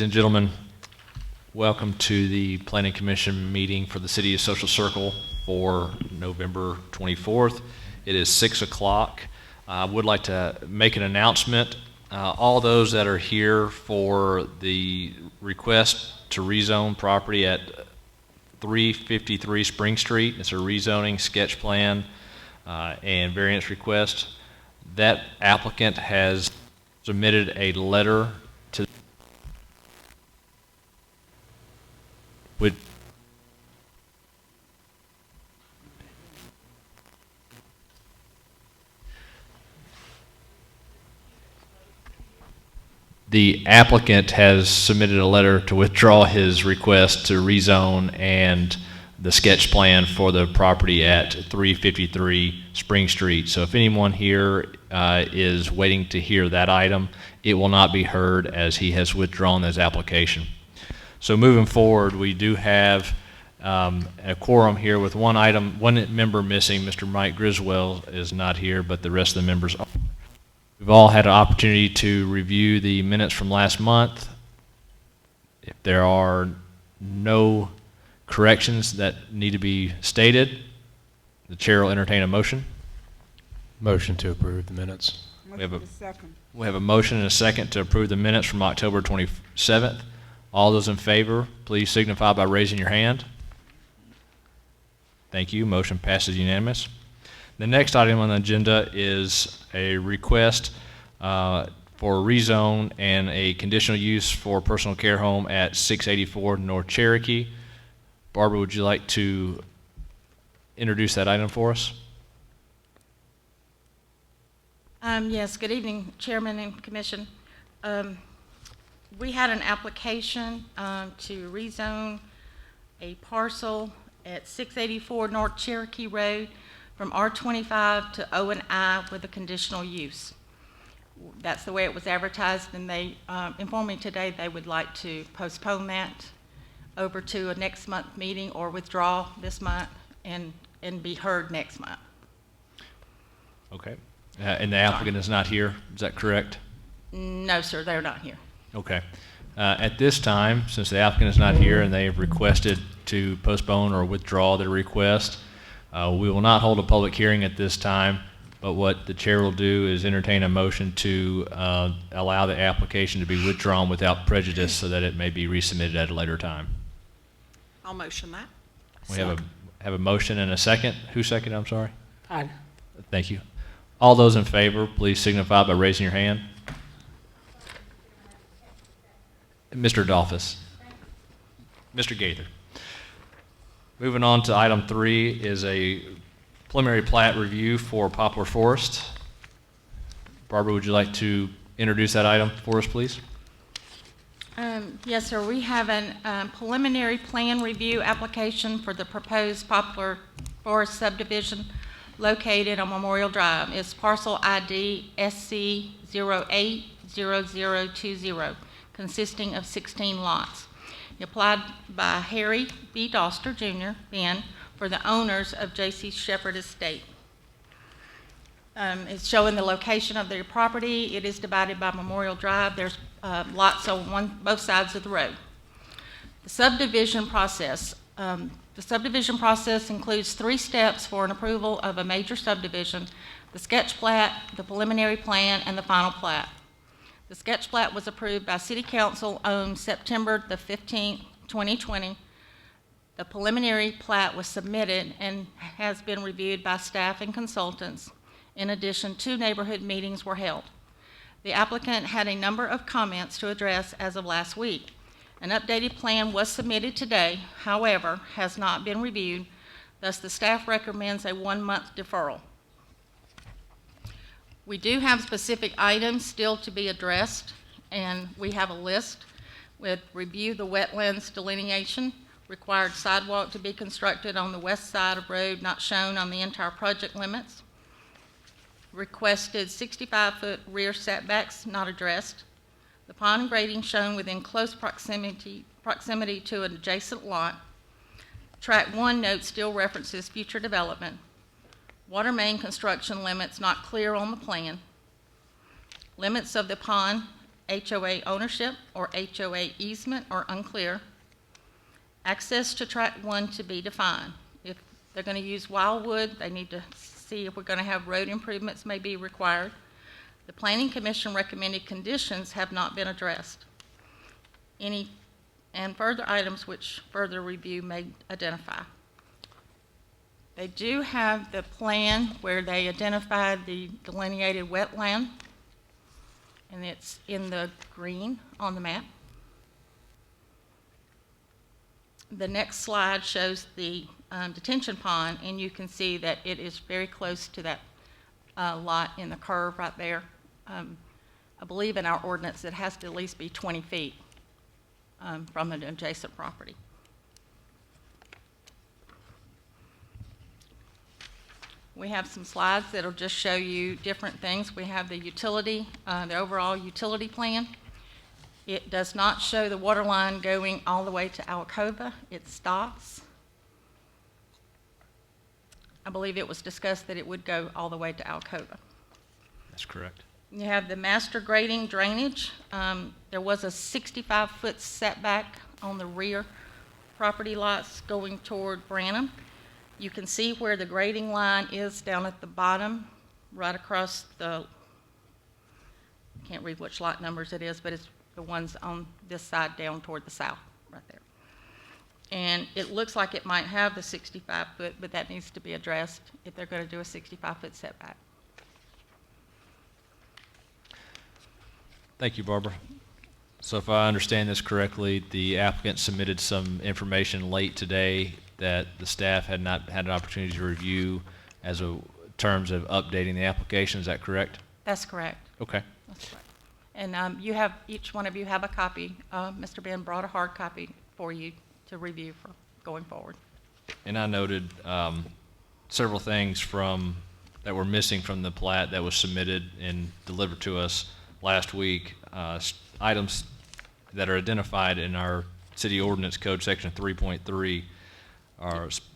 Ladies and gentlemen, welcome to the Planning Commission meeting for the City of Social Circle for November 24th. It is 6 o'clock. I would like to make an announcement. All those that are here for the request to rezone property at 353 Spring Street, it's a rezoning sketch plan and variance request. That applicant has submitted a letter to with the applicant has submitted a letter to withdraw his request to rezone and the sketch plan for the property at 353 Spring Street. So if anyone here is waiting to hear that item, it will not be heard as he has withdrawn his application. So moving forward, we do have a quorum here with one member missing. Mr. Mike Griswold is not here, but the rest of the members are. We've all had an opportunity to review the minutes from last month. If there are no corrections that need to be stated, the chair will entertain a motion. Motion to approve the minutes. We have a motion and a second to approve the minutes from October 27th. All those in favor, please signify by raising your hand. Thank you. Motion passes unanimous. The next item on the agenda is a request for rezone and a conditional use for personal care home at 684 North Cherokee. Barbara, would you like to introduce that item for us? Yes, good evening, Chairman and Commission. We had an application to rezone a parcel at 684 North Cherokee Road from R25 to O&I with a conditional use. That's the way it was advertised, and they informed me today they would like to postpone that over to a next month meeting or withdraw this month and be heard next month. Okay. And the applicant is not here, is that correct? No, sir, they're not here. Okay. At this time, since the applicant is not here and they have requested to postpone or withdraw their request, we will not hold a public hearing at this time, but what the chair will do is entertain a motion to allow the application to be withdrawn without prejudice so that it may be resubmitted at a later time. I'll motion that. We have a motion and a second. Who seconded? I'm sorry. Aye. Thank you. All those in favor, please signify by raising your hand. Mr. Dolphus. Mr. Gaither. Moving on to item 3 is a preliminary plat review for Poplar Forest. Barbara, would you like to introduce that item for us, please? Yes, sir. We have a preliminary plan review application for the proposed Poplar Forest subdivision located on Memorial Drive. It's parcel ID SC080020, consisting of 16 lots. Applied by Harry B. Doster, Jr., Ben, for the owners of J.C. Shepherd Estate. It's showing the location of their property. It is divided by Memorial Drive. There's lots on both sides of the road. The subdivision process. The subdivision process includes 3 steps for an approval of a major subdivision: the sketch plat, the preliminary plan, and the final plat. The sketch plat was approved by City Council on September the 15th, 2020. The preliminary plat was submitted and has been reviewed by staff and consultants. In addition, 2 neighborhood meetings were held. The applicant had a number of comments to address as of last week. An updated plan was submitted today, however, has not been reviewed, thus the staff recommends a 1-month deferral. We do have specific items still to be addressed, and we have a list with review the wetlands delineation, required sidewalk to be constructed on the west side of road not shown on the entire project limits, requested 65-foot rear setbacks not addressed, the pond grading shown within close proximity to an adjacent lot, track 1 note still references future development, water main construction limits not clear on the plan, limits of the pond HOA ownership or HOA easement are unclear. Access to tract 1 to be defined. If they're going to use Wildwood, they need to see if we're going to have road improvements may be required. The Planning Commission recommended conditions have not been addressed. And further items which further review may identify. They do have the plan where they identified the delineated wetland, and it's in the green on the map. The next slide shows the detention pond, and you can see that it is very close to that lot in the curve right there. I believe in our ordinance it has to at least be 20 feet from an adjacent property. We have some slides that'll just show you different things. We have the utility, the overall utility plan. It does not show the water line going all the way to Alcova. It stops. I believe it was discussed that it would go all the way to Alcova. That's correct. You have the master grading drainage. There was a 65-foot setback on the rear property lots going toward Branham. You can see where the grading line is down at the bottom, right across the, I can't read which lot numbers it is, but it's the ones on this side down toward the south, right there. And it looks like it might have the 65-foot, but that needs to be addressed if they're going to do a 65-foot setback. Thank you, Barbara. So if I understand this correctly, the applicant submitted some information late today that the staff had not had an opportunity to review as a terms of updating the application. Is that correct? That's correct. Okay. That's correct. And you have, each one of you have a copy. Mr. Ben brought a hard copy for you to review for going forward. And I noted several things that were missing from the plat that was submitted and delivered to us last week. Items that are identified in our city ordinance code section 3.3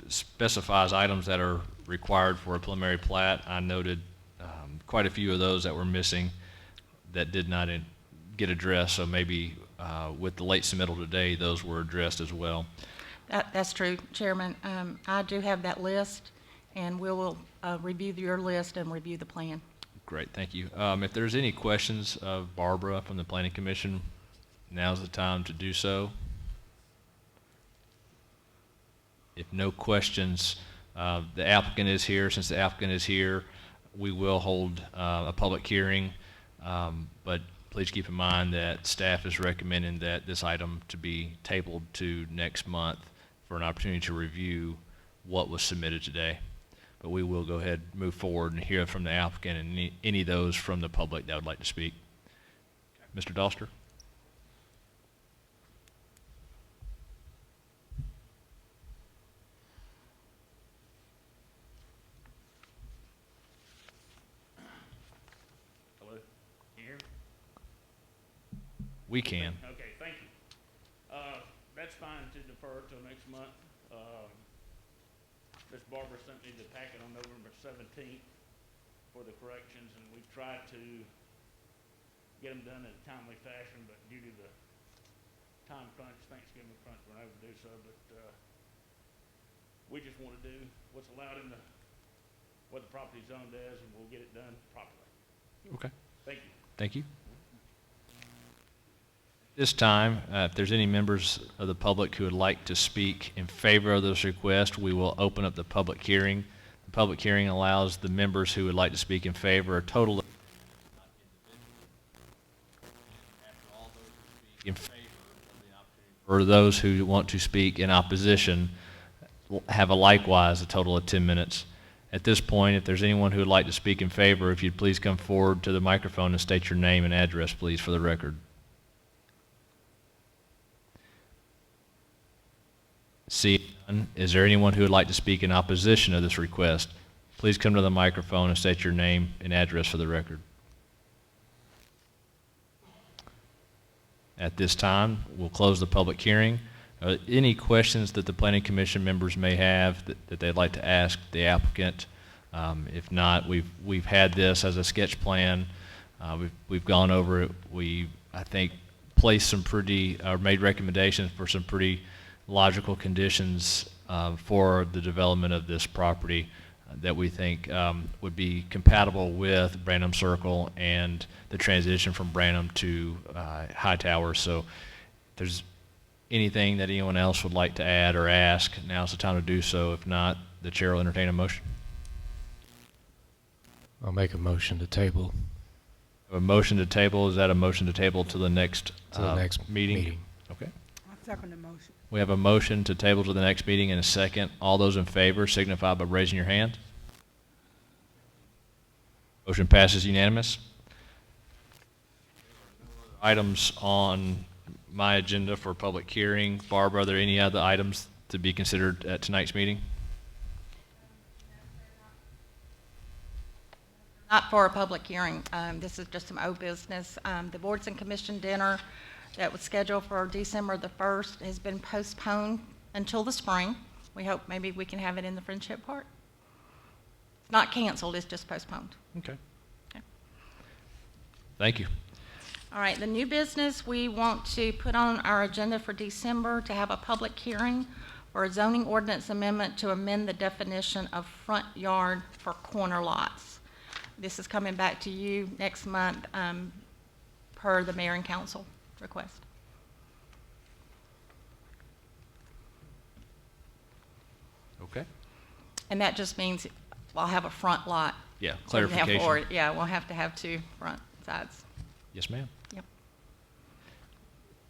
specifies items that are required for a preliminary plat. I noted quite a few of those that were missing that did not get addressed, so maybe with the late submittal today, those were addressed as well. That's true, Chairman. I do have that list, and we will review your list and review the plan. Great, thank you. If there's any questions of Barbara from the Planning Commission, now's the time to do so. If no questions, the applicant is here. Since the applicant is here, we will hold a public hearing, but please keep in mind that staff is recommending that this item to be tabled to next month for an opportunity to review what was submitted today. But we will go ahead and move forward and hear from the applicant and any of those from the public that would like to speak. Mr. Doster? Hello, can you hear me? We can. Okay, thank you. That's fine to defer till next month. Ms. Barbara sent me the packet on November 17th for the corrections, and we tried to get them done in a timely fashion, but due to the time crunch, Thanksgiving crunch, we're unable to do so, but we just want to do what's allowed in what the property zone does, and we'll get it done properly. Okay. Thank you. Thank you. This time, if there's any members of the public who would like to speak in favor of this request, we will open up the public hearing. The public hearing allows the members who would like to speak in favor a total of in favor of the opportunity, or those who want to speak in opposition have a likewise a total of 10 minutes. At this point, if there's anyone who would like to speak in favor, if you'd please come forward to the microphone and state your name and address, please, for the record. Seeing none, is there anyone who would like to speak in opposition of this request? Please come to the microphone and state your name and address for the record. At this time, we'll close the public hearing. Any questions that the Planning Commission members may have that they'd like to ask the applicant? If not, we've had this as a sketch plan. We've gone over it. We I think, placed some pretty, or made recommendations for some pretty logical conditions for the development of this property that we think would be compatible with Branham Circle and the transition from Branham to Hightower. So if there's anything that anyone else would like to add or ask, now's the time to do so. If not, the chair will entertain a motion. I'll make a motion to table A motion to table, is that a motion to table to the next to the next meeting. Okay. I second the motion. We have a motion to table to the next meeting and a second. All those in favor signify by raising your hand. Motion passes unanimous. Items on my agenda for public hearing. Barbara, are there any other items to be considered at tonight's meeting? Not for a public hearing. This is just some old business. The Boards and Commission dinner that was scheduled for December the 1st has been postponed until the spring. We hope maybe we can have it in the Friendship Park. It's not canceled, it's just postponed. Okay. Okay. Thank you. All right, the new business, we want to put on our agenda for December to have a public hearing for a zoning ordinance amendment to amend the definition of front yard for corner lots. This is coming back to you next month per the mayor and council request. Okay. And that just means I'll have a front lot. Yeah, So we have- clarification. or, yeah, we'll have to have two front sides. Yes, ma'am. Yep.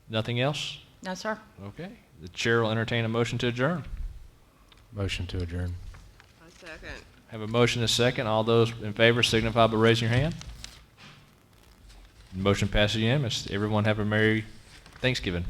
Nothing else? No, sir. Okay. The chair will entertain a motion to adjourn. Motion to adjourn. I second. Have a motion and a second. All those in favor signify by raising your hand. Motion passes unanimous. Everyone have a Merry Thanksgiving.